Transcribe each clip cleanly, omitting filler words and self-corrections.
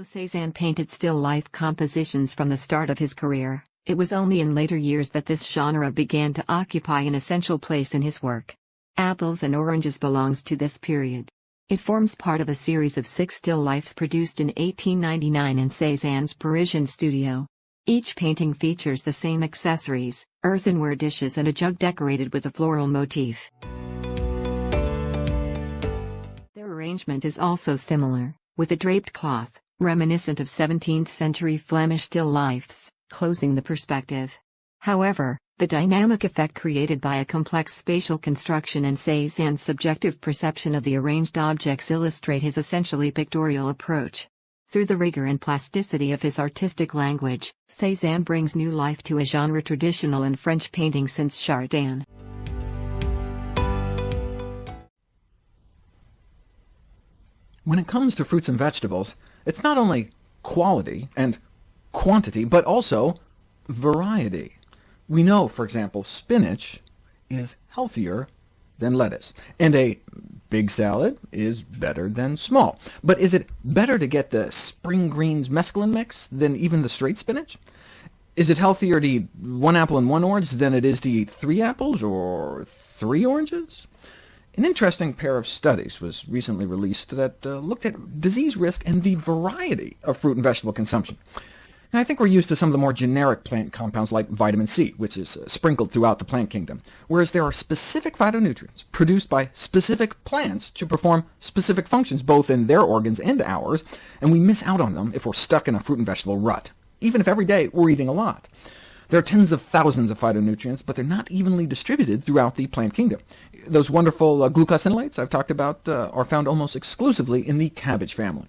Cézanne painted still life compositions from the start of his career. It was only in later years that this genre began to occupy an essential place in his work. Apples and Oranges belongs to this period. It forms part of a series of 6 still lifes produced in 1899 in Cézanne's Parisian studio. Each painting features the same accessories, earthenware dishes and a jug decorated with a floral motif. Their arrangement is also similar, with a draped cloth, reminiscent of 17th-century Flemish still lifes, closing the perspective. However, the dynamic effect created by a complex spatial construction and Cézanne's subjective perception of the arranged objects illustrate his essentially pictorial approach. Through the rigor and plasticity of his artistic language, Cézanne brings new life to a genre traditional in French painting since Chardin. When it comes to fruits and vegetables, it's not only quality and quantity, but also variety. We know, for example, spinach is healthier than lettuce, and a big salad is better than small. But is it better to get the spring greens mesclun mix than even the straight spinach? Is it healthier to eat 1 apple and 1 orange than it is to eat 3 apples or 3 oranges? An interesting pair of studies was recently released that looked at disease risk and the variety of fruit and vegetable consumption. And I think we're used to some of the more generic plant compounds like vitamin C, which is sprinkled throughout the plant kingdom, whereas there are specific phytonutrients produced by specific plants to perform specific functions both in their organs and ours, and we miss out on them if we're stuck in a fruit and vegetable rut, even if every day we're eating a lot. There are tens of thousands of phytonutrients, but they're not evenly distributed throughout the plant kingdom. Those wonderful glucosinolates I've talked about are found almost exclusively in the cabbage family.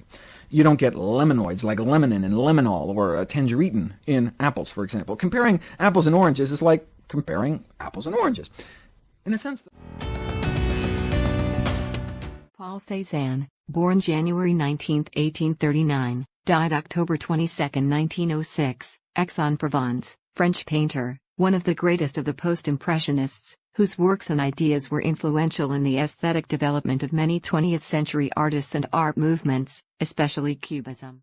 You don't get lemonoids like lemonin and lemonol or tangerine in apples, for example. Comparing apples and oranges is like comparing apples and oranges. In a sense, Paul Cézanne, born January 19, 1839, died October 22, 1906, Aix-en-Provence, French painter, one of the greatest of the post-impressionists, whose works and ideas were influential in the aesthetic development of many 20th-century artists and art movements, especially Cubism.